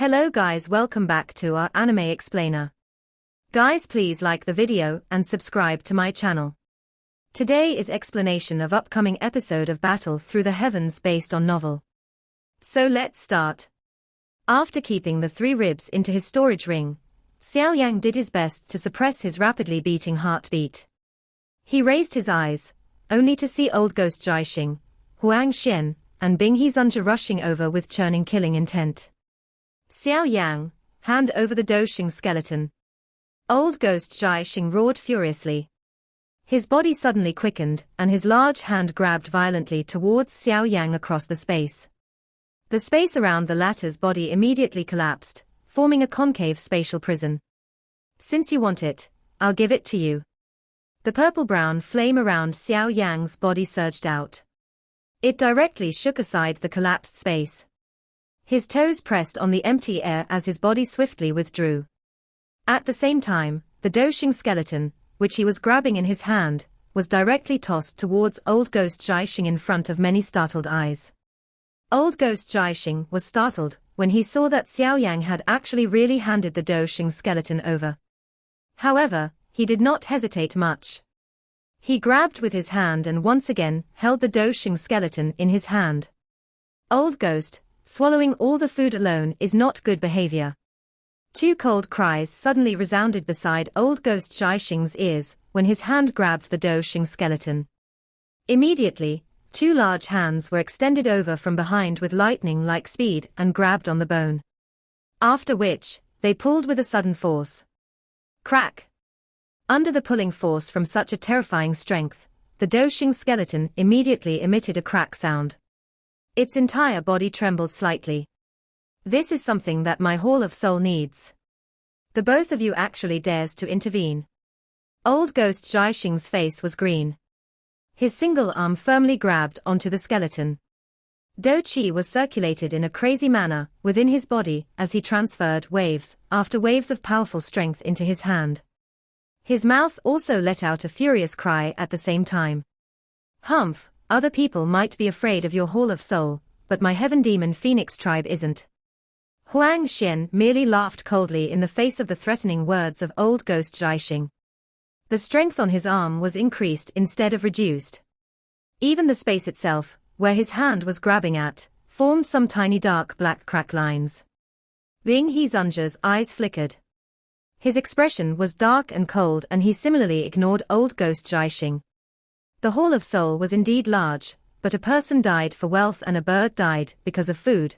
Hello guys, welcome back to our anime explainer. Guys, please like the video and subscribe to my channel. Today is explanation of upcoming episode of Battle Through the Heavens based on novel. So let's start. After keeping the 3 ribs into his storage ring, Xiao Yan did his best to suppress his rapidly beating heartbeat. He raised his eyes, only to see old ghost Jiaxing, Huang Xian, and Bing Hezunja rushing over with churning killing intent. Xiao Yan, hand over the Doxing skeleton. Old ghost Jiaxing roared furiously. His body suddenly quickened, and his large hand grabbed violently towards Xiao Yan across the space. The space around the latter's body immediately collapsed, forming a concave spatial prison. Since you want it, I'll give it to you. The purple-brown flame around Xiao Yan's body surged out. It directly shook aside the collapsed space. His toes pressed on the empty air as his body swiftly withdrew. At the same time, the Doxing skeleton, which he was grabbing in his hand, was directly tossed towards old ghost Jiaxing in front of many startled eyes. Old ghost Jiaxing was startled when he saw that Xiao Yan had actually really handed the Doxing skeleton over. However, he did not hesitate much. He grabbed with his hand and once again held the Doxing skeleton in his hand. Old ghost, swallowing all the food alone is not good behavior. 2 cold cries suddenly resounded beside old ghost Jiaxing's ears when his hand grabbed the Doxing skeleton. Immediately, 2 large hands were extended over from behind with lightning-like speed and grabbed on the bone. After which, they pulled with a sudden force. Crack! Under the pulling force from such a terrifying strength, the Doxing skeleton immediately emitted a crack sound. Its entire body trembled slightly. This is something that my Hall of Soul needs. The both of you actually dares to intervene. Old ghost Jiaxing's face was green. His single arm firmly grabbed onto the skeleton. Do Qi was circulated in a crazy manner within his body as he transferred waves after waves of powerful strength into his hand. His mouth also let out a furious cry at the same time. Humph! Other people might be afraid of your Hall of Soul, but my Heaven Demon Phoenix tribe isn't. Huang Xian merely laughed coldly in the face of the threatening words of old ghost Jiaxing. The strength on his arm was increased instead of reduced. Even the space itself, where his hand was grabbing at, formed some tiny dark black crack lines. Bing Hezunja's eyes flickered. His expression was dark and cold and he similarly ignored old ghost Jiaxing. The Hall of Soul was indeed large, but a person died for wealth and a bird died because of food.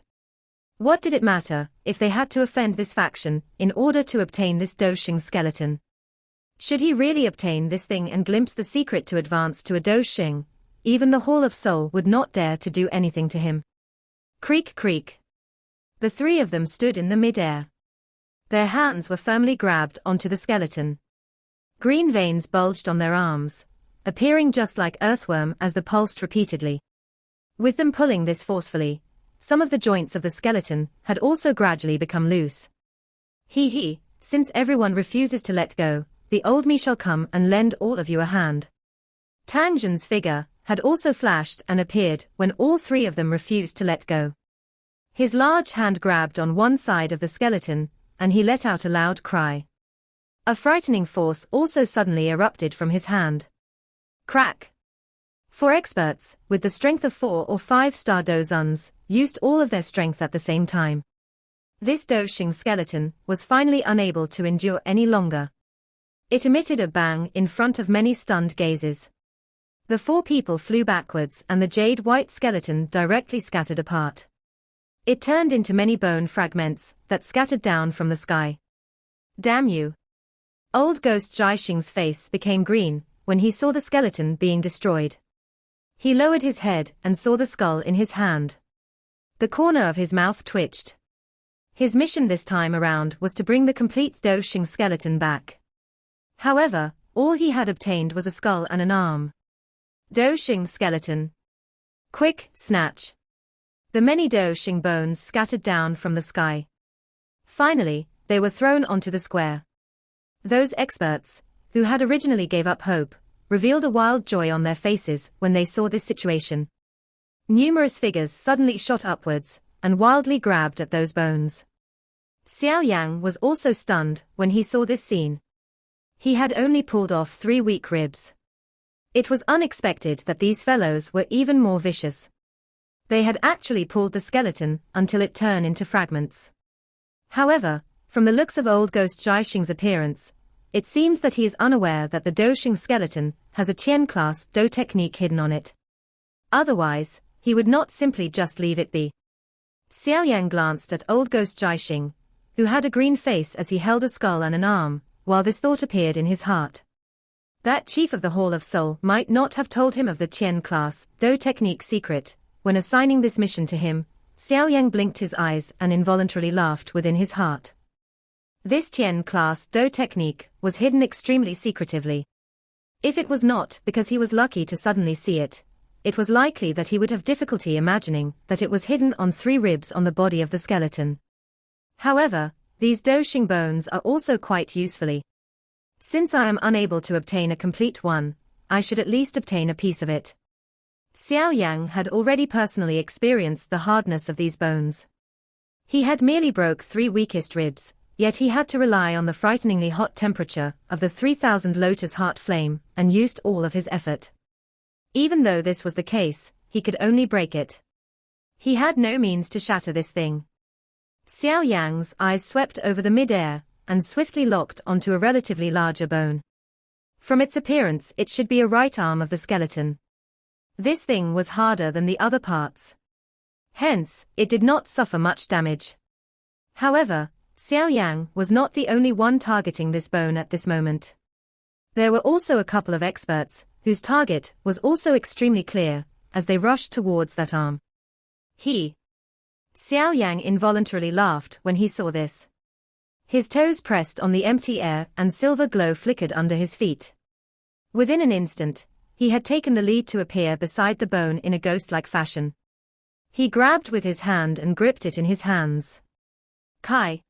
What did it matter if they had to offend this faction in order to obtain this Doxing skeleton? Should he really obtain this thing and glimpse the secret to advance to a Doxing, even the Hall of Soul would not dare to do anything to him. Creak creak. The 3 of them stood in the mid-air. Their hands were firmly grabbed onto the skeleton. Green veins bulged on their arms, appearing just like earthworm as the pulsed repeatedly. With them pulling this forcefully, some of the joints of the skeleton had also gradually become loose. Since everyone refuses to let go, the old me shall come and lend all of you a hand. Tang Zhen's figure had also flashed and appeared when all 3 of them refused to let go. His large hand grabbed on one side of the skeleton, and he let out a loud cry. A frightening force also suddenly erupted from his hand. Crack! 4 experts, with the strength of 4 or 5-star Dozuns, used all of their strength at the same time. This Doxing skeleton was finally unable to endure any longer. It emitted a bang in front of many stunned gazes. The 4 people flew backwards and the jade-white skeleton directly scattered apart. It turned into many bone fragments that scattered down from the sky. Damn you! Old ghost Jiaxing's face became green when he saw the skeleton being destroyed. He lowered his head and saw the skull in his hand. The corner of his mouth twitched. His mission this time around was to bring the complete Doxing skeleton back. However, all he had obtained was a skull and an arm. Doxing skeleton. Quick, snatch. The many Doxing bones scattered down from the sky. Finally, they were thrown onto the square. Those experts, who had originally gave up hope, revealed a wild joy on their faces when they saw this situation. Numerous figures suddenly shot upwards, and wildly grabbed at those bones. Xiao Yang was also stunned when he saw this scene. He had only pulled off 3 weak ribs. It was unexpected that these fellows were even more vicious. They had actually pulled the skeleton until it turned into fragments. However, from the looks of old ghost Jiaxing's appearance, it seems that he is unaware that the Doxing skeleton has a Qian-class Do technique hidden on it. Otherwise, he would not simply just leave it be. Xiao Yan glanced at old ghost Jiaxing, who had a green face as he held a skull and an arm, while this thought appeared in his heart. That chief of the Hall of Soul might not have told him of the Qian-class Do technique secret. When assigning this mission to him, Xiao Yang blinked his eyes and involuntarily laughed within his heart. This Qian-class Do technique was hidden extremely secretively. If it was not because he was lucky to suddenly see it, it was likely that he would have difficulty imagining that it was hidden on 3 ribs on the body of the skeleton. However, these Doxing bones are also quite usefully. Since I am unable to obtain a complete one, I should at least obtain a piece of it. Xiao Yang had already personally experienced the hardness of these bones. He had merely broke 3 weakest ribs, yet he had to rely on the frighteningly hot temperature of the 3000 lotus heart flame and used all of his effort. Even though this was the case, he could only break it. He had no means to shatter this thing. Xiao Yang's eyes swept over the mid-air and swiftly locked onto a relatively larger bone. From its appearance, it should be a right arm of the skeleton. This thing was harder than the other parts. Hence, it did not suffer much damage. However, Xiao Yang was not the only one targeting this bone at this moment. There were also a couple of experts, whose target was also extremely clear, as they rushed towards that arm. Xiao Yang involuntarily laughed when he saw this. His toes pressed on the empty air and silver glow flickered under his feet. Within an instant, he had taken the lead to appear beside the bone in a ghost-like fashion. He grabbed with his hand and gripped it in his hands. Kai.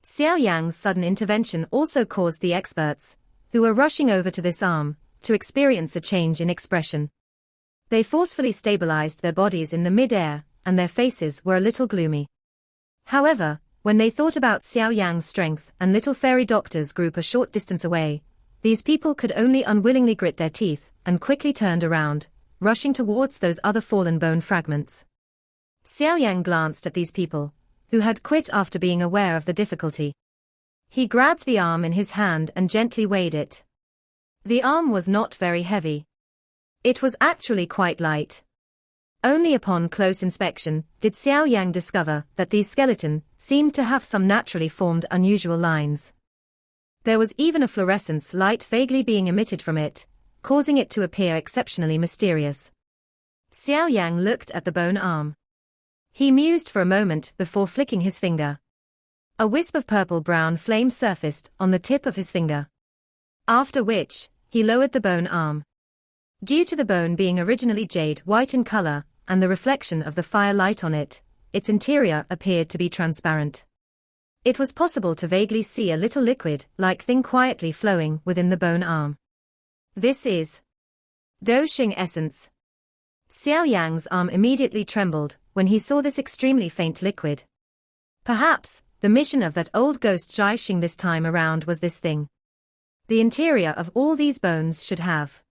Xiao Yang's sudden intervention also caused the experts, who were rushing over to this arm, to experience a change in expression. They forcefully stabilized their bodies in the mid-air, and their faces were a little gloomy. However, when they thought about Xiao Yang's strength and little fairy doctor's group a short distance away, these people could only unwillingly grit their teeth, and quickly turned around, rushing towards those other fallen bone fragments. Xiao Yang glanced at these people, who had quit after being aware of the difficulty. He grabbed the arm in his hand and gently weighed it. The arm was not very heavy. It was actually quite light. Only upon close inspection did Xiao Yang discover that these skeleton seemed to have some naturally formed unusual lines. There was even a fluorescence light vaguely being emitted from it, causing it to appear exceptionally mysterious. Xiao Yang looked at the bone arm. He mused for a moment before flicking his finger. A wisp of purple-brown flame surfaced on the tip of his finger. After which, he lowered the bone arm. Due to the bone being originally jade-white in color, and the reflection of the firelight on it, its interior appeared to be transparent. It was possible to vaguely see a little liquid-like thing quietly flowing within the bone arm. This is Doxing essence. Xiao Yang's arm immediately trembled when he saw this extremely faint liquid. Perhaps, the mission of that old ghost Jiaxing this time around was this thing. The interior of all these bones should have.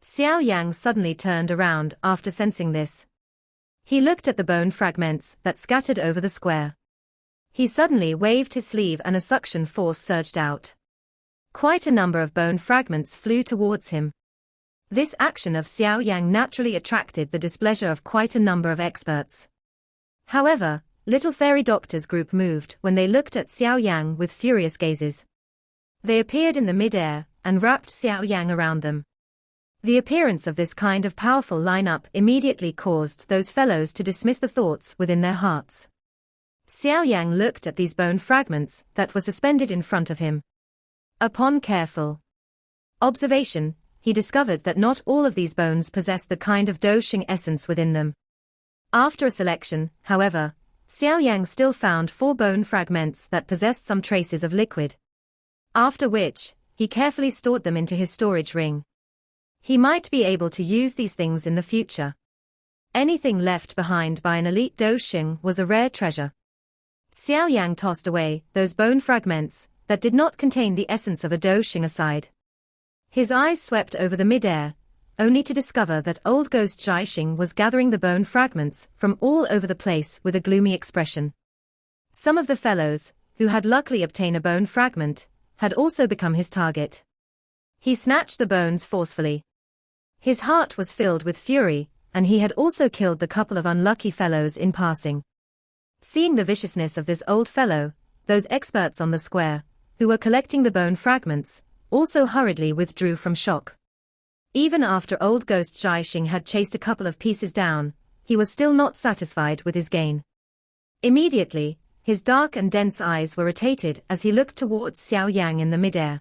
Xiao Yang suddenly turned around after sensing this. He looked at the bone fragments that scattered over the square. He suddenly waved his sleeve and a suction force surged out. Quite a number of bone fragments flew towards him. This action of Xiao Yang naturally attracted the displeasure of quite a number of experts. However, little fairy doctor's group moved when they looked at Xiao Yang with furious gazes. They appeared in the mid-air and wrapped Xiao Yang around them. The appearance of this kind of powerful lineup immediately caused those fellows to dismiss the thoughts within their hearts. Xiao Yang looked at these bone fragments that were suspended in front of him. Upon careful observation, he discovered that not all of these bones possessed the kind of Doxing essence within them. After a selection, however, Xiao Yang still found 4 bone fragments that possessed some traces of liquid. After which, he carefully stored them into his storage ring. He might be able to use these things in the future. Anything left behind by an elite Doxing was a rare treasure. Xiao Yang tossed away those bone fragments that did not contain the essence of a Doshing aside. His eyes swept over the mid-air, only to discover that old ghost Jiaxing was gathering the bone fragments from all over the place with a gloomy expression. Some of the fellows, who had luckily obtained a bone fragment, had also become his target. He snatched the bones forcefully. His heart was filled with fury, and he had also killed the couple of unlucky fellows in passing. Seeing the viciousness of this old fellow, those experts on the square, who were collecting the bone fragments, also hurriedly withdrew from shock. Even after old ghost Jiaxing had chased a couple of pieces down, he was still not satisfied with his gain. Immediately, his dark and dense eyes were rotated as he looked towards Xiao Yang in the mid-air.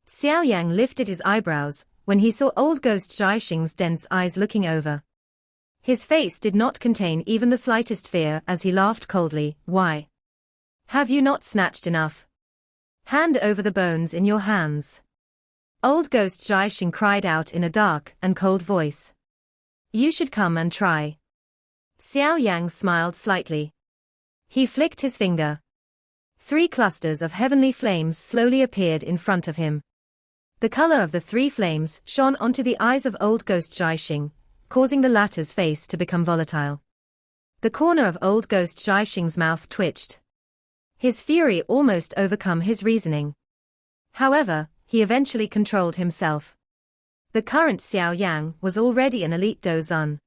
Xiao Yang lifted his eyebrows when he saw old ghost Jiaxing's dense eyes looking over. His face did not contain even the slightest fear as he laughed coldly. "Why? Have you not snatched enough? Hand over the bones in your hands." Old ghost Jiaxing cried out in a dark and cold voice. "You should come and try." Xiao Yang smiled slightly. He flicked his finger. 3 clusters of heavenly flames slowly appeared in front of him. The color of the 3 flames shone onto the eyes of old ghost Jiaxing, causing the latter's face to become volatile. The corner of old ghost Jiaxing's mouth twitched. His fury almost overcome his reasoning. However, he eventually controlled himself. The current Xiao Yang was already an elite Dozun.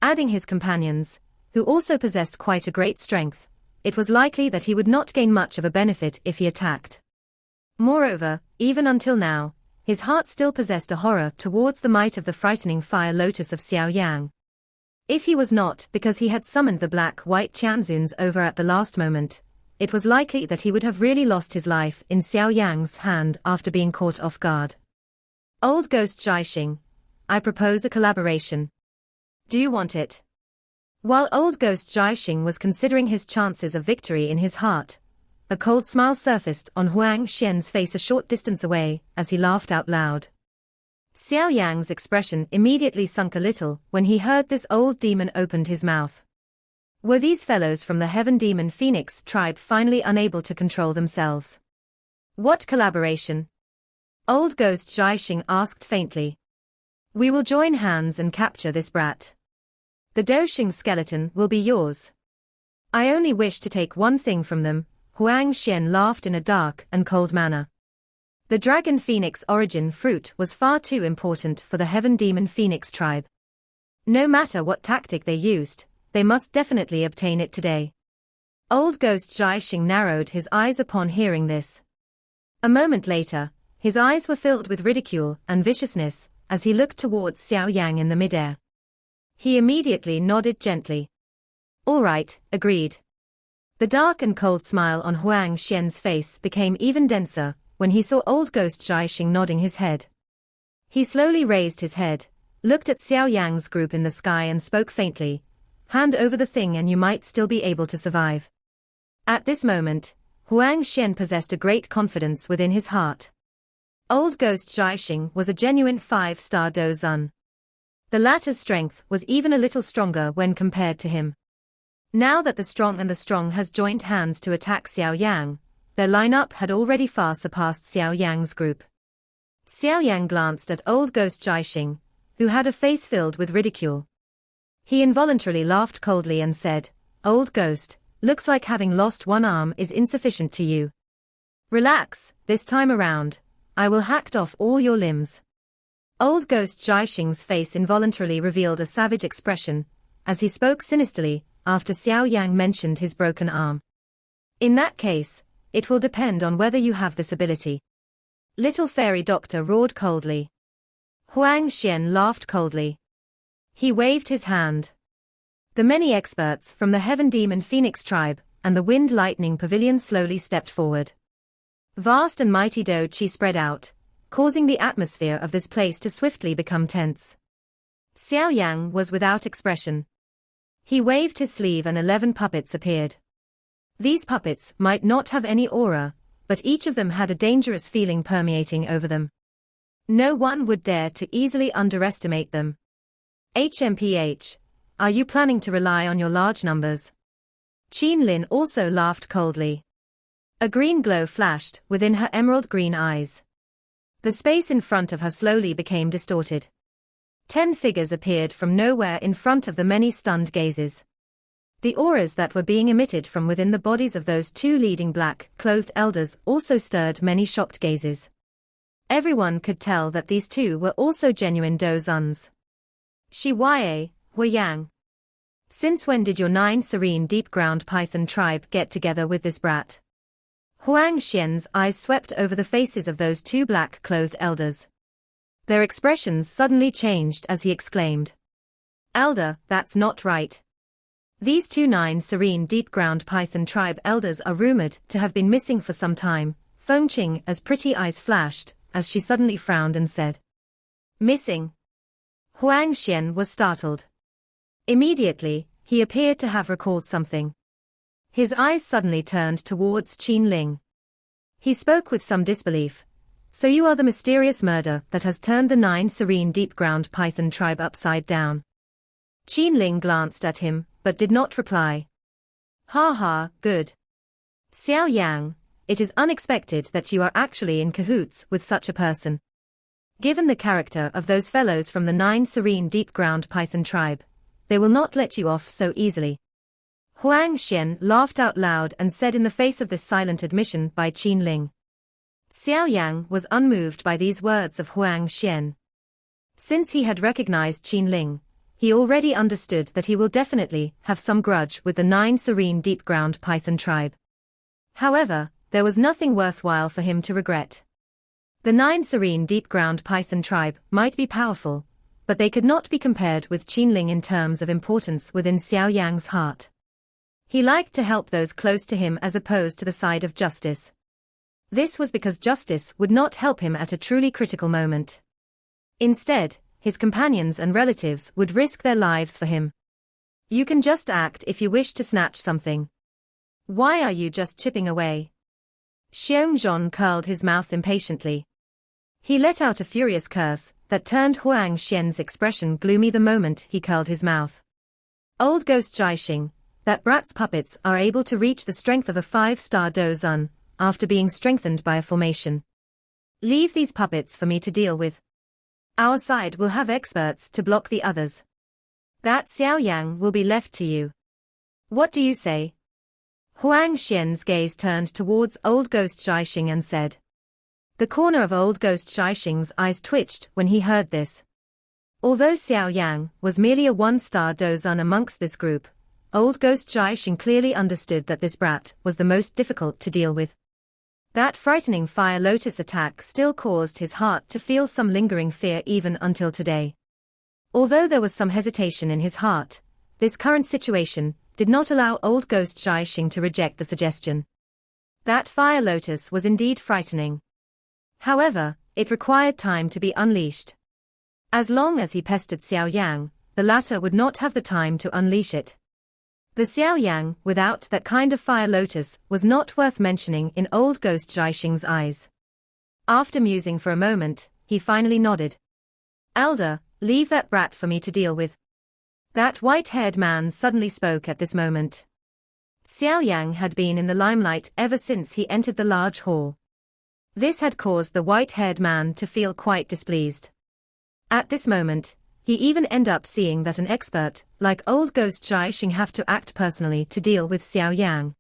Adding his companions, who also possessed quite a great strength, it was likely that he would not gain much of a benefit if he attacked. Moreover, even until now, his heart still possessed a horror towards the might of the frightening fire lotus of Xiao Yang. If he was not because he had summoned the black-white Tianzuns over at the last moment, it was likely that he would have really lost his life in Xiao Yang's hand after being caught off guard. Old ghost Jiaxing, I propose a collaboration. Do you want it? While old ghost Jiaxing was considering his chances of victory in his heart, a cold smile surfaced on Huang Xian's face a short distance away as he laughed out loud. Xiao Yang's expression immediately sunk a little when he heard this old demon opened his mouth. Were these fellows from the Heaven Demon Phoenix tribe finally unable to control themselves? What collaboration? Old ghost Jiaxing asked faintly. We will join hands and capture this brat. The Doshing skeleton will be yours. I only wish to take one thing from them. Huang Xian laughed in a dark and cold manner. The Dragon Phoenix origin fruit was far too important for the Heaven Demon Phoenix tribe. No matter what tactic they used, they must definitely obtain it today. Old ghost Jiaxing narrowed his eyes upon hearing this. A moment later, his eyes were filled with ridicule and viciousness as he looked towards Xiao Yang in the mid-air. He immediately nodded gently. All right, agreed. The dark and cold smile on Huang Xian's face became even denser when he saw old ghost Jiaxing nodding his head. He slowly raised his head, looked at Xiao Yang's group in the sky and spoke faintly. Hand over the thing and you might still be able to survive. At this moment, Huang Xian possessed a great confidence within his heart. Old ghost Jiaxing was a genuine 5-star Dozun. The latter's strength was even a little stronger when compared to him. Now that the strong has joined hands to attack Xiao Yang, their lineup had already far surpassed Xiao Yang's group. Xiao Yang glanced at old ghost Jiaxing, who had a face filled with ridicule. He involuntarily laughed coldly and said, Old ghost, looks like having lost one arm is insufficient to you. Relax, this time around, I will hack off all your limbs. Old ghost Jiaxing's face involuntarily revealed a savage expression, as he spoke sinisterly, after Xiao Yang mentioned his broken arm. In that case, it will depend on whether you have this ability. Little fairy doctor roared coldly. Huang Xian laughed coldly. He waved his hand. The many experts from the Heaven Demon Phoenix tribe and the Wind Lightning Pavilion slowly stepped forward. Vast and mighty Do Chi spread out, causing the atmosphere of this place to swiftly become tense. Xiao Yang was without expression. He waved his sleeve and 11 puppets appeared. These puppets might not have any aura, but each of them had a dangerous feeling permeating over them. No one would dare to easily underestimate them. HMPH, are you planning to rely on your large numbers? Qin Lin also laughed coldly. A green glow flashed within her emerald green eyes. The space in front of her slowly became distorted. 10 figures appeared from nowhere in front of the many stunned gazes. The auras that were being emitted from within the bodies of those 2 leading black-clothed elders also stirred many shocked gazes. Everyone could tell that these 2 were also genuine Dozuns. Xiao Yang. Since when did your 9 serene deep-ground python tribe get together with this brat? Huang Xian's eyes swept over the faces of those 2 black-clothed elders. Their expressions suddenly changed as he exclaimed. Elder, that's not right. These 2 9 serene deep-ground python tribe elders are rumored to have been missing for some time. Feng Qing's pretty eyes flashed, as she suddenly frowned and said. Missing? Huang Xian was startled. Immediately, he appeared to have recalled something. His eyes suddenly turned towards Qin Ling. He spoke with some disbelief. So you are the mysterious murder that has turned the 9 serene deep-ground python tribe upside down. Qin Ling glanced at him, but did not reply. Ha ha, good. Xiao Yan, it is unexpected that you are actually in cahoots with such a person. Given the character of those fellows from the 9 serene deep-ground python tribe, they will not let you off so easily. Huang Xian laughed out loud and said in the face of this silent admission by Qin Ling. Xiao Yang was unmoved by these words of Huang Xian. Since he had recognized Qin Ling, he already understood that he will definitely have some grudge with the 9 serene deep-ground python tribe. However, there was nothing worthwhile for him to regret. The 9 serene deep-ground python tribe might be powerful, but they could not be compared with Qin Ling in terms of importance within Xiao Yang's heart. He liked to help those close to him as opposed to the side of justice. This was because justice would not help him at a truly critical moment. Instead, his companions and relatives would risk their lives for him. You can just act if you wish to snatch something. Why are you just chipping away? Xiongzhon curled his mouth impatiently. He let out a furious curse that turned Huang Xian's expression gloomy the moment he curled his mouth. Old Ghost Jiaxing, that brat's puppets are able to reach the strength of a 5-star Dozun, after being strengthened by a formation. Leave these puppets for me to deal with. Our side will have experts to block the others. That Xiao Yang will be left to you. What do you say? Huang Xian's gaze turned towards Old Ghost Jiaxing and said. The corner of Old Ghost Jiaxing's eyes twitched when he heard this. Although Xiao Yang was merely a 1-star Dozun amongst this group, Old Ghost Jiaxing clearly understood that this brat was the most difficult to deal with. That frightening Fire Lotus attack still caused his heart to feel some lingering fear even until today. Although there was some hesitation in his heart, this current situation did not allow Old Ghost Jiaxing to reject the suggestion. That Fire Lotus was indeed frightening. However, it required time to be unleashed. As long as he pestered Xiao Yang, the latter would not have the time to unleash it. The Xiao Yang without that kind of Fire Lotus was not worth mentioning in Old Ghost Jiaxing's eyes. After musing for a moment, he finally nodded. Elder, leave that brat for me to deal with. That white-haired man suddenly spoke at this moment. Xiao Yang had been in the limelight ever since he entered the large hall. This had caused the white-haired man to feel quite displeased. At this moment, he even ended up seeing that an expert, like Old Ghost Jiaxing, have to act personally to deal with Xiao Yang.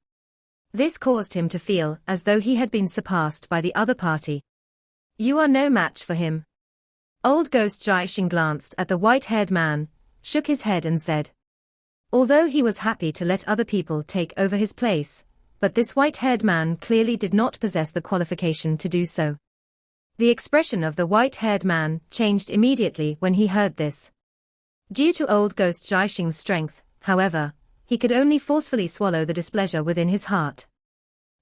This caused him to feel as though he had been surpassed by the other party. You are no match for him. Old Ghost Jiaxing glanced at the white-haired man, shook his head and said. Although he was happy to let other people take over his place, but this white-haired man clearly did not possess the qualification to do so. The expression of the white-haired man changed immediately when he heard this. Due to Old Ghost Jiaxing's strength, however, he could only forcefully swallow the displeasure within his heart.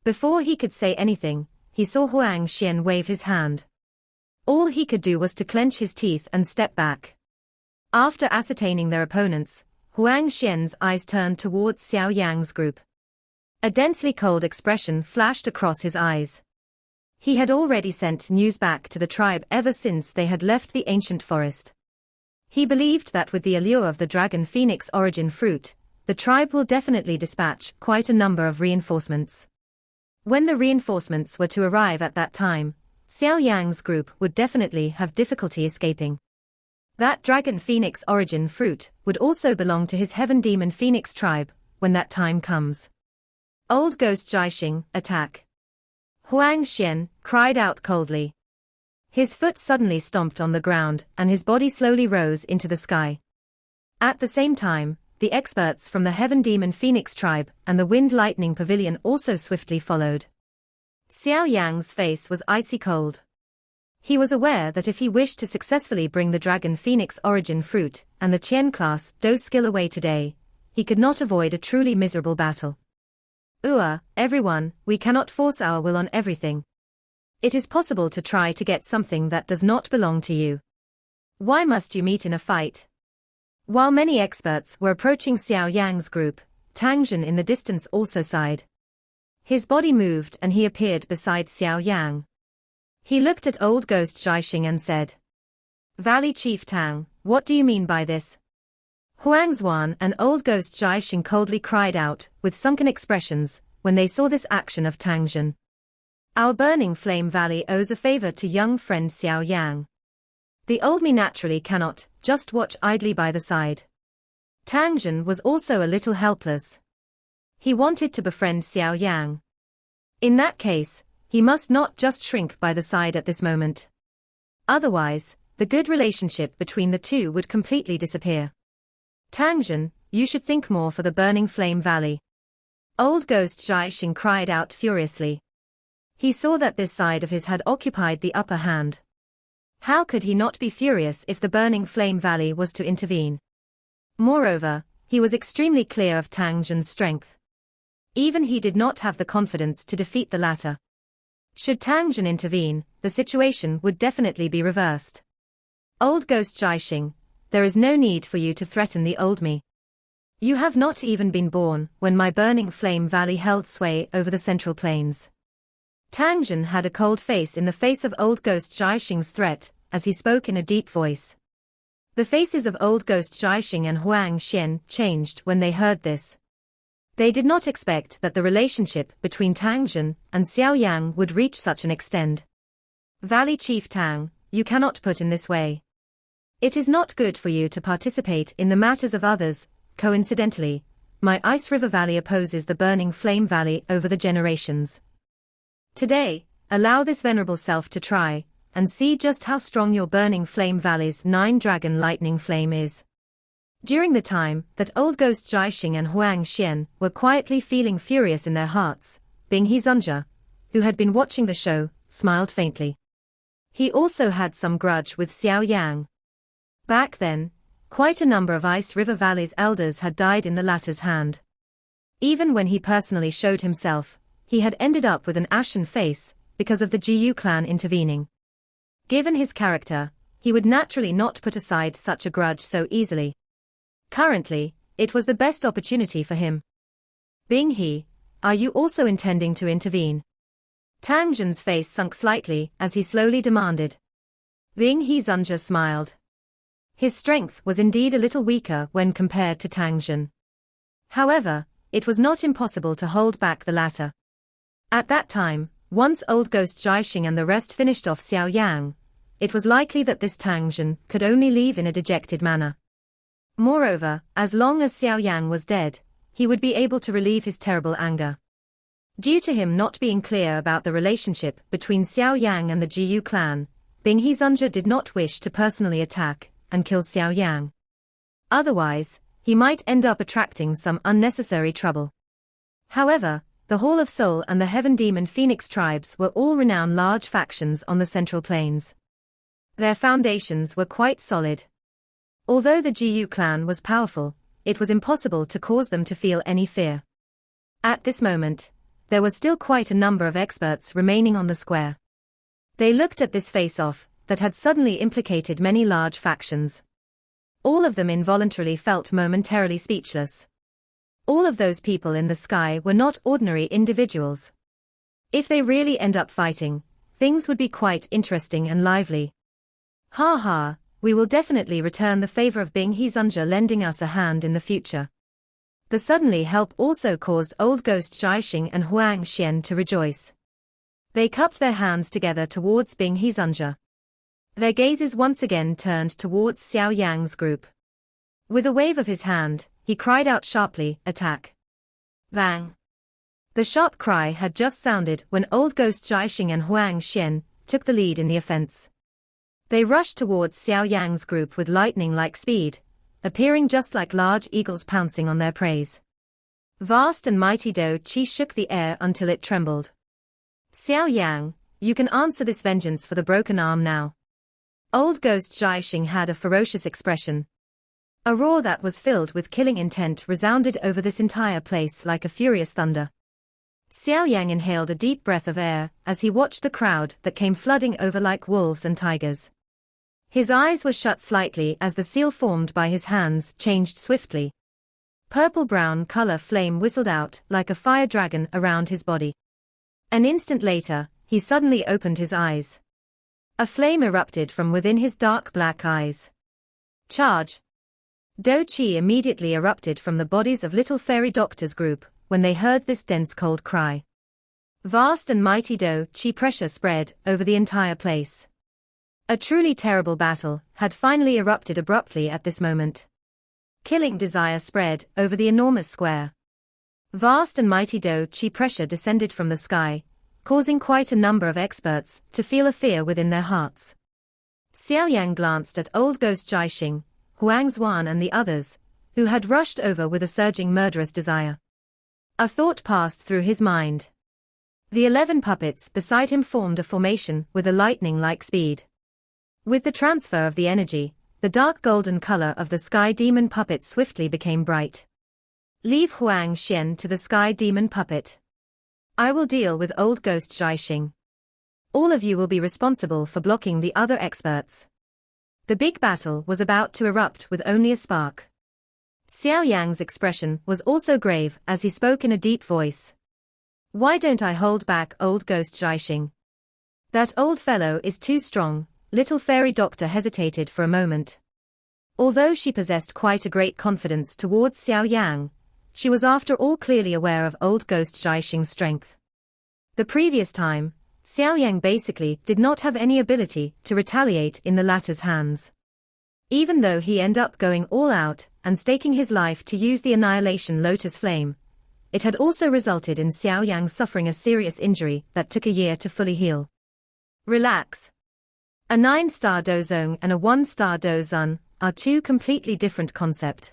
Before he could say anything, he saw Huang Xian wave his hand. All he could do was to clench his teeth and step back. After ascertaining their opponents, Huang Xian's eyes turned towards Xiao Yang's group. A densely cold expression flashed across his eyes. He had already sent news back to the tribe ever since they had left the ancient forest. He believed that with the allure of the dragon phoenix origin fruit, the tribe will definitely dispatch quite a number of reinforcements. When the reinforcements were to arrive at that time, Xiao Yan's group would definitely have difficulty escaping. That dragon phoenix origin fruit would also belong to his heaven demon phoenix tribe when that time comes. Old Ghost Jiaxing, attack! Huang Xian cried out coldly. His foot suddenly stomped on the ground and his body slowly rose into the sky. At the same time, the experts from the Heaven Demon Phoenix tribe and the Wind Lightning Pavilion also swiftly followed. Xiao Yang's face was icy cold. He was aware that if he wished to successfully bring the Dragon Phoenix origin fruit and the Qian class Do skill away today, he could not avoid a truly miserable battle. Everyone, we cannot force our will on everything. It is possible to try to get something that does not belong to you. Why must you meet in a fight? While many experts were approaching Xiao Yang's group, Tang Jun in the distance also sighed. His body moved and he appeared beside Xiao Yang. He looked at Old Ghost Jiaxing and said, "Valley Chief Tang, what do you mean by this?" Huang Zuan and Old Ghost Jiaxing coldly cried out, with sunken expressions, when they saw this action of Tang Jun. Our Burning Flame Valley owes a favor to young friend Xiao Yang. The old me naturally cannot just watch idly by the side. Tang Jun was also a little helpless. He wanted to befriend Xiao Yang. In that case, he must not just shrink by the side at this moment. Otherwise, the good relationship between the two would completely disappear. Tang Jun, you should think more for the Burning Flame Valley. Old Ghost Jiaxing cried out furiously. He saw that this side of his had occupied the upper hand. How could he not be furious if the Burning Flame Valley was to intervene? Moreover, he was extremely clear of Tang Jun's strength. Even he did not have the confidence to defeat the latter. Should Tang Jun intervene, the situation would definitely be reversed. Old Ghost Jiaxing, there is no need for you to threaten the old me. You have not even been born when my Burning Flame Valley held sway over the Central Plains. Tang Jun had a cold face in the face of Old Ghost Jiaxing's threat, as he spoke in a deep voice. The faces of Old Ghost Jiaxing and Huang Xian changed when they heard this. They did not expect that the relationship between Tang Jun and Xiao Yang would reach such an extent. Valley Chief Tang, you cannot put in this way. It is not good for you to participate in the matters of others. Coincidentally, my Ice River Valley opposes the Burning Flame Valley over the generations. Today, allow this venerable self to try, and see just how strong your Burning Flame Valley's 9-dragon lightning flame is. During the time that Old Ghost Jiaxing and Huang Xian were quietly feeling furious in their hearts, Bing Hezunja, who had been watching the show, smiled faintly. He also had some grudge with Xiao Yang. Back then, quite a number of Ice River Valley's elders had died in the latter's hand. Even when he personally showed himself, he had ended up with an ashen face, because of the Jiyu clan intervening. Given his character, he would naturally not put aside such a grudge so easily. Currently, it was the best opportunity for him. Bing He, are you also intending to intervene? Tang Jun's face sunk slightly as he slowly demanded. Bing Hezunja smiled. His strength was indeed a little weaker when compared to Tang Jun. However, it was not impossible to hold back the latter. At that time, once Old Ghost Jiaxing and the rest finished off Xiao Yang, it was likely that this Tang Jun could only leave in a dejected manner. Moreover, as long as Xiao Yang was dead, he would be able to relieve his terrible anger. Due to him not being clear about the relationship between Xiao Yang and the Jiyu clan, Bing Hezunja did not wish to personally attack and kill Xiao Yang. Otherwise, he might end up attracting some unnecessary trouble. However, the Hall of Soul and the Heaven Demon Phoenix tribes were all renowned large factions on the Central Plains. Their foundations were quite solid. Although the Jiyu clan was powerful, it was impossible to cause them to feel any fear. At this moment, there was still quite a number of experts remaining on the square. They looked at this face-off that had suddenly implicated many large factions. All of them involuntarily felt momentarily speechless. All of those people in the sky were not ordinary individuals. If they really end up fighting, things would be quite interesting and lively. Ha ha, we will definitely return the favor of Bing Hezunja lending us a hand in the future. The suddenly help also caused old ghost Jiaxing and Huang Xian to rejoice. They cupped their hands together towards Bing Hizunja. Their gazes once again turned towards Xiao Yang's group. With a wave of his hand, he cried out sharply, "Attack!" Bang! The sharp cry had just sounded when old ghost Jiaxing and Huang Xian took the lead in the offense. They rushed towards Xiao Yang's group with lightning-like speed, appearing just like large eagles pouncing on their prey. Vast and mighty Do Qi shook the air until it trembled. "Xiao Yang, you can answer this vengeance for the broken arm now." Old ghost Jiaxing had a ferocious expression. A roar that was filled with killing intent resounded over this entire place like a furious thunder. Xiao Yang inhaled a deep breath of air as he watched the crowd that came flooding over like wolves and tigers. His eyes were shut slightly as the seal formed by his hands changed swiftly. Purple-brown color flame whistled out like a fire dragon around his body. An instant later, he suddenly opened his eyes. A flame erupted from within his dark black eyes. "Charge!" Do Qi immediately erupted from the bodies of little fairy doctors group when they heard this dense cold cry. Vast and mighty Do Qi pressure spread over the entire place. A truly terrible battle had finally erupted abruptly at this moment. Killing desire spread over the enormous square. Vast and mighty Do Qi pressure descended from the sky, causing quite a number of experts to feel a fear within their hearts. Xiao Yang glanced at old ghost Jiaxing, Huang Zuan and the others, who had rushed over with a surging murderous desire. A thought passed through his mind. The 11 puppets beside him formed a formation with a lightning-like speed. With the transfer of the energy, the dark golden color of the sky demon puppet swiftly became bright. "Leave Huang Xian to the sky demon puppet. I will deal with old ghost Jiaxing. All of you will be responsible for blocking the other experts." The big battle was about to erupt with only a spark. Xiao Yang's expression was also grave as he spoke in a deep voice. "Why don't I hold back old ghost Jiaxing? That old fellow is too strong." Little fairy doctor hesitated for a moment. Although she possessed quite a great confidence towards Xiao Yang, she was after all clearly aware of old ghost Jiaxing's strength. The previous time, Xiao Yang basically did not have any ability to retaliate in the latter's hands. Even though he ended up going all out and staking his life to use the Annihilation Lotus Flame, it had also resulted in Xiao Yang suffering a serious injury that took a year to fully heal. Relax. A 9-star dozong and a 1-star dozun are two completely different concepts.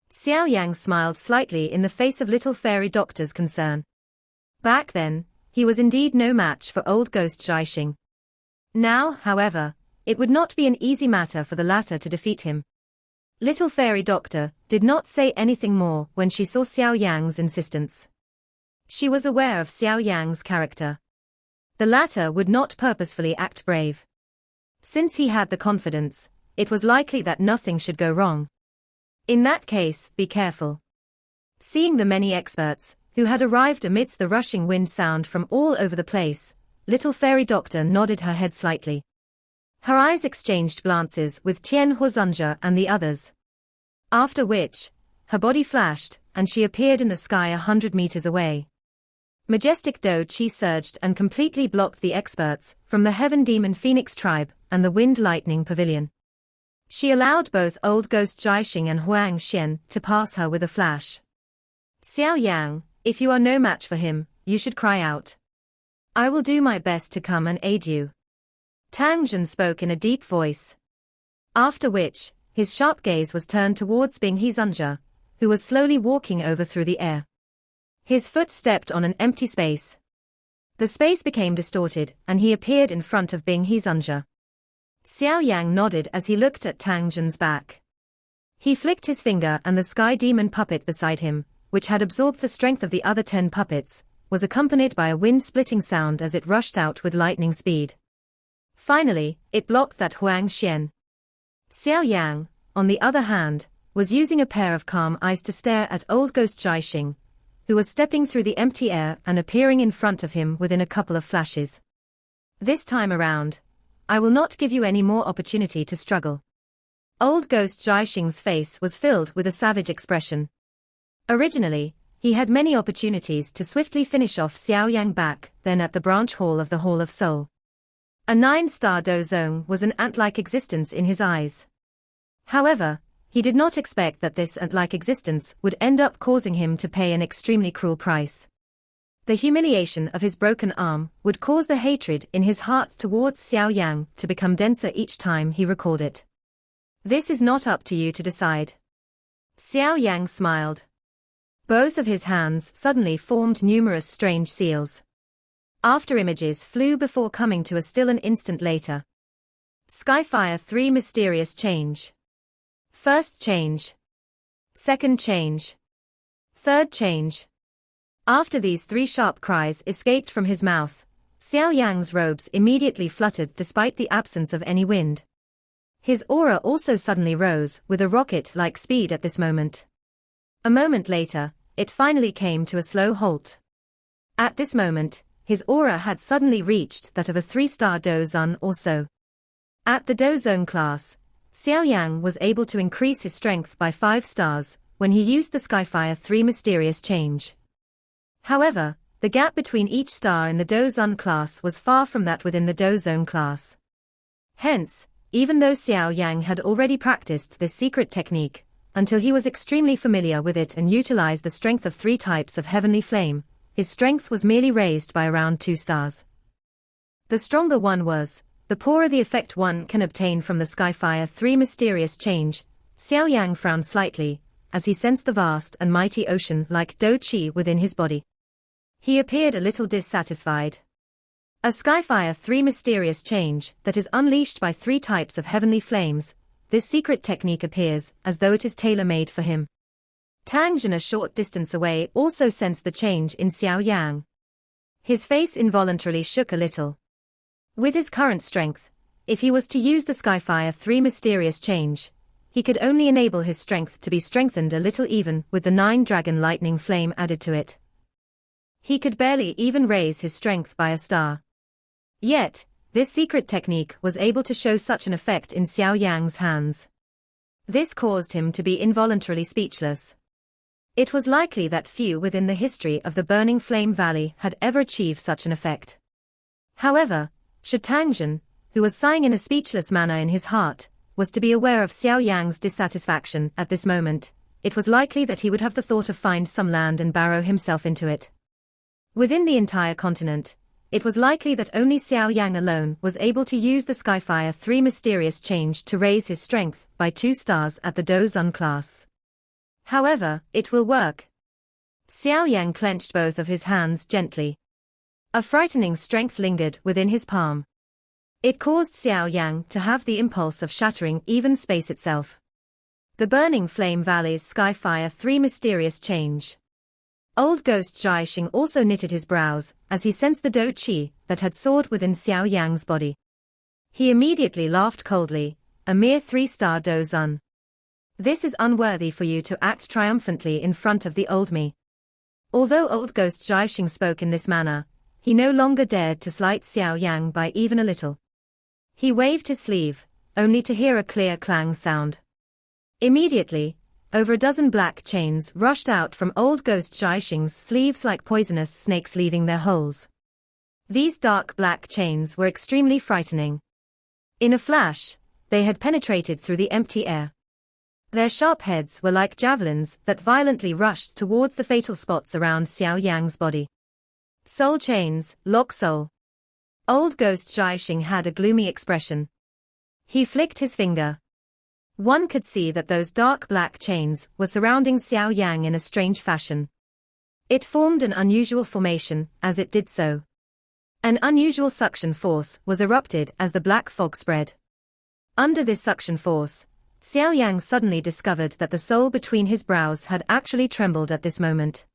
Xiao Yang smiled slightly in the face of little fairy doctor's concern. Back then, he was indeed no match for old ghost Jiaxing. Now, however, it would not be an easy matter for the latter to defeat him. Little fairy doctor did not say anything more when she saw Xiao Yang's insistence. She was aware of Xiao Yang's character. The latter would not purposefully act brave. Since he had the confidence, it was likely that nothing should go wrong. In that case, be careful. Seeing the many experts who had arrived amidst the rushing wind sound from all over the place, little fairy doctor nodded her head slightly. Her eyes exchanged glances with Tian Huozunja and the others. After which, her body flashed, and she appeared in the sky 100 meters away. Majestic Do Qi surged and completely blocked the experts from the Heaven Demon Phoenix tribe and the Wind Lightning Pavilion. She allowed both old ghost Jiaxing and Huang Xian to pass her with a flash. "Xiao Yang, if you are no match for him, you should cry out. I will do my best to come and aid you." Tang Zhen spoke in a deep voice. After which, his sharp gaze was turned towards Bing Hizunja, who was slowly walking over through the air. His foot stepped on an empty space. The space became distorted and he appeared in front of Bing Hizunja. Xiao Yang nodded as he looked at Tang Zhen's back. He flicked his finger and the sky demon puppet beside him, which had absorbed the strength of the other 10 puppets, was accompanied by a wind-splitting sound as it rushed out with lightning speed. Finally, it blocked that Huang Xian. Xiao Yang, on the other hand, was using a pair of calm eyes to stare at old ghost Jiaxing, who was stepping through the empty air and appearing in front of him within a couple of flashes. "This time around, I will not give you any more opportunity to struggle." Old ghost Jiaxing's face was filled with a savage expression. Originally, he had many opportunities to swiftly finish off Xiao Yang back then at the branch hall of the Hall of Soul. A 9-star dozong was an ant-like existence in his eyes. However, he did not expect that this ant-like existence would end up causing him to pay an extremely cruel price. The humiliation of his broken arm would cause the hatred in his heart towards Xiao Yang to become denser each time he recalled it. This is not up to you to decide. Xiao Yang smiled. Both of his hands suddenly formed numerous strange seals. After images flew before coming to a still an instant later. Skyfire 3 Mysterious Change. First change. Second change. Third change. After these 3 sharp cries escaped from his mouth, Xiao Yang's robes immediately fluttered despite the absence of any wind. His aura also suddenly rose with a rocket-like speed at this moment. A moment later, it finally came to a slow halt. At this moment, his aura had suddenly reached that of a 3-star dozon or so. At the dozone class, Xiao Yang was able to increase his strength by 5 stars when he used the Skyfire 3 Mysterious Change. However, the gap between each star in the dozon class was far from that within the dozone class. Hence, even though Xiao Yang had already practiced this secret technique, until he was extremely familiar with it and utilized the strength of 3 types of heavenly flame, his strength was merely raised by around 2 stars. The stronger one was, the poorer the effect one can obtain from the Skyfire 3 Mysterious Change. Xiao Yang frowned slightly, as he sensed the vast and mighty ocean-like Do-Chi within his body. He appeared a little dissatisfied. A Skyfire 3 Mysterious Change that is unleashed by 3 types of heavenly flames, this secret technique appears as though it is tailor-made for him. Tang Jin a short distance away also sensed the change in Xiao Yang. His face involuntarily shook a little. With his current strength, if he was to use the Skyfire 3 Mysterious Change, he could only enable his strength to be strengthened a little even with the 9-dragon lightning flame added to it. He could barely even raise his strength by a star. Yet, this secret technique was able to show such an effect in Xiao Yang's hands. This caused him to be involuntarily speechless. It was likely that few within the history of the Burning Flame Valley had ever achieved such an effect. However, should Tang Jin, who was sighing in a speechless manner in his heart, was to be aware of Xiao Yang's dissatisfaction at this moment, it was likely that he would have the thought of find some land and burrow himself into it. Within the entire continent, it was likely that only Xiao Yang alone was able to use the Skyfire 3 Mysterious Change to raise his strength by 2 stars at the Dozun class. However, it will work. Xiao Yang clenched both of his hands gently. A frightening strength lingered within his palm. It caused Xiao Yang to have the impulse of shattering even space itself. The Burning Flame Valley's Skyfire 3 Mysterious Change. Old Ghost Jiaxing also knitted his brows as he sensed the Do-Chi that had soared within Xiao Yang's body. He immediately laughed coldly, a mere 3-star Dozun. This is unworthy for you to act triumphantly in front of the old me. Although Old Ghost Jiaxing spoke in this manner, he no longer dared to slight Xiao Yang by even a little. He waved his sleeve, only to hear a clear clang sound. Immediately, over a dozen black chains rushed out from Old Ghost Jiaxing's sleeves like poisonous snakes leaving their holes. These dark black chains were extremely frightening. In a flash, they had penetrated through the empty air. Their sharp heads were like javelins that violently rushed towards the fatal spots around Xiao Yang's body. Soul chains, lock soul. Old Ghost Jiaxing had a gloomy expression. He flicked his finger. One could see that those dark black chains were surrounding Xiao Yang in a strange fashion. It formed an unusual formation as it did so. An unusual suction force was erupted as the black fog spread. Under this suction force, Xiao Yang suddenly discovered that the soul between his brows had actually trembled at this moment.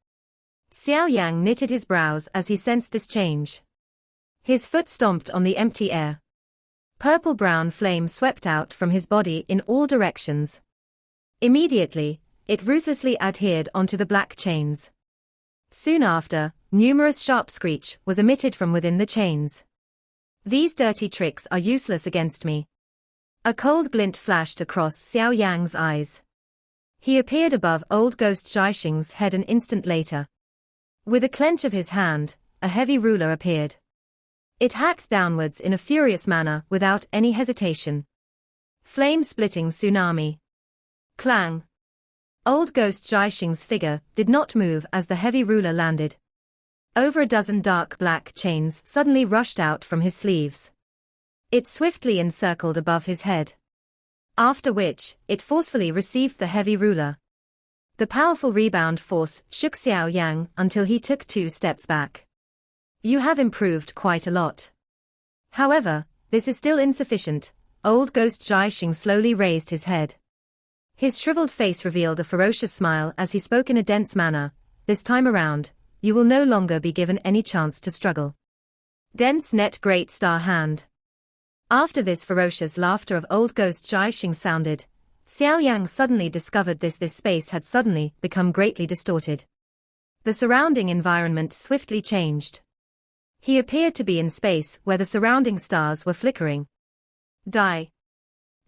Xiao Yang knitted his brows as he sensed this change. His foot stomped on the empty air. Purple-brown flame swept out from his body in all directions. Immediately, it ruthlessly adhered onto the black chains. Soon after, numerous sharp screech was emitted from within the chains. These dirty tricks are useless against me. A cold glint flashed across Xiao Yang's eyes. He appeared above old ghost Zhaixing's head an instant later. With a clench of his hand, a heavy ruler appeared. It hacked downwards in a furious manner without any hesitation. Flame-splitting tsunami. Clang. Old ghost Zhaixing's figure did not move as the heavy ruler landed. Over a dozen dark black chains suddenly rushed out from his sleeves. It swiftly encircled above his head. After which, it forcefully received the heavy ruler. The powerful rebound force shook Xiao Yan until he took 2 steps back. You have improved quite a lot. However, this is still insufficient. Old ghost Zhaixing slowly raised his head. His shriveled face revealed a ferocious smile as he spoke in a dense manner. This time around, you will no longer be given any chance to struggle. Dense net great star hand. After this ferocious laughter of old ghost Zhaixing sounded, Xiao Yang suddenly discovered this space had suddenly become greatly distorted. The surrounding environment swiftly changed. He appeared to be in space where the surrounding stars were flickering. Die.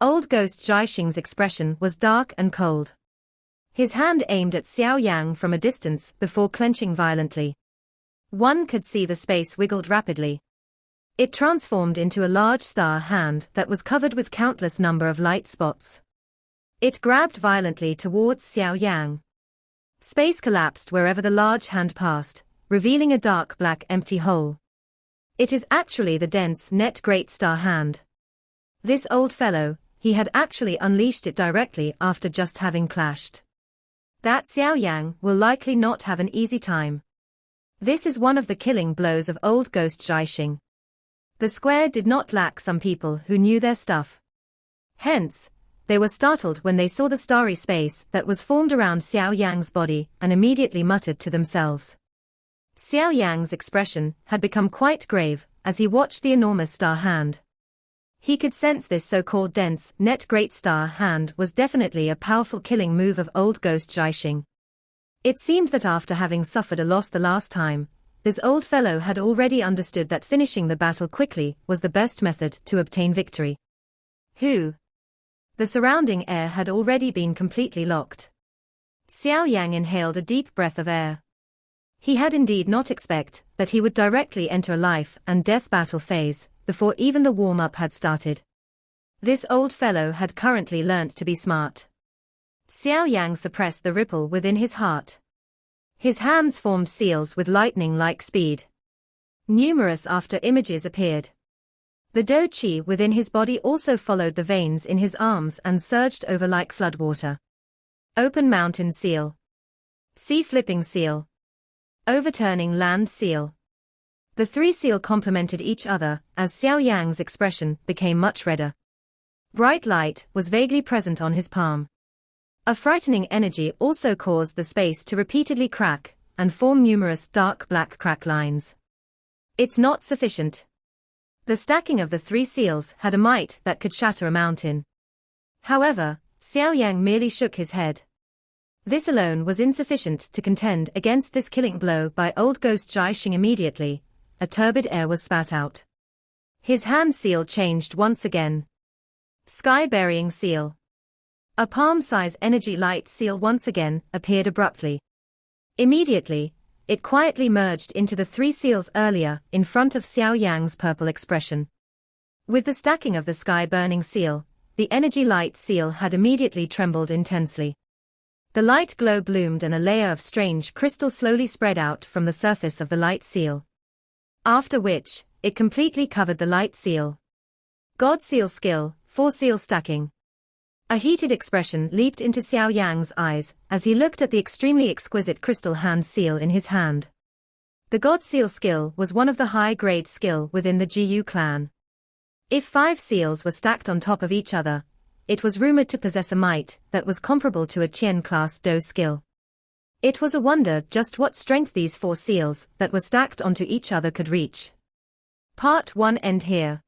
Old ghost Zhaixing's expression was dark and cold. His hand aimed at Xiao Yang from a distance before clenching violently. One could see the space wiggled rapidly. It transformed into a large star hand that was covered with countless number of light spots. It grabbed violently towards Xiao Yang. Space collapsed wherever the large hand passed, revealing a dark black empty hole. It is actually the dense net great star hand. This old fellow, he had actually unleashed it directly after just having clashed. That Xiao Yang will likely not have an easy time. This is one of the killing blows of old ghost Zhaixing. The square did not lack some people who knew their stuff. Hence, they were startled when they saw the starry space that was formed around Xiao Yang's body and immediately muttered to themselves. Xiao Yang's expression had become quite grave as he watched the enormous star hand. He could sense this so-called dense, net great star hand was definitely a powerful killing move of old ghost Zhaixing. It seemed that after having suffered a loss the last time, this old fellow had already understood that finishing the battle quickly was the best method to obtain victory. Who? The surrounding air had already been completely locked. Xiao Yang inhaled a deep breath of air. He had indeed not expected that he would directly enter a life and death battle phase before even the warm-up had started. This old fellow had currently learnt to be smart. Xiao Yang suppressed the ripple within his heart. His hands formed seals with lightning-like speed. Numerous after-images appeared. The Do Qi within his body also followed the veins in his arms and surged over like floodwater. Open mountain seal. Sea-flipping seal. Overturning land seal. The 3 seal complemented each other as Xiao Yang's expression became much redder. Bright light was vaguely present on his palm. A frightening energy also caused the space to repeatedly crack and form numerous dark black crack lines. It's not sufficient. The stacking of the 3 seals had a might that could shatter a mountain. However, Xiao Yang merely shook his head. This alone was insufficient to contend against this killing blow by old ghost Zhaixing. Immediately, a turbid air was spat out. His hand seal changed once again. Sky-burying seal. A palm-size energy light seal once again appeared abruptly. Immediately, it quietly merged into the 3 seals earlier in front of Xiao Yang's purple expression. With the stacking of the sky-burning seal, the energy light seal had immediately trembled intensely. The light glow bloomed and a layer of strange crystal slowly spread out from the surface of the light seal. After which, it completely covered the light seal. God seal skill, 4 seal stacking. A heated expression leaped into Xiao Yang's eyes as he looked at the extremely exquisite crystal hand seal in his hand. The God seal skill was one of the high-grade skill within the Jiyu clan. If 5 seals were stacked on top of each other, it was rumored to possess a might that was comparable to a Qian-class Do skill. It was a wonder just what strength these 4 seals that were stacked onto each other could reach. Part 1 end here.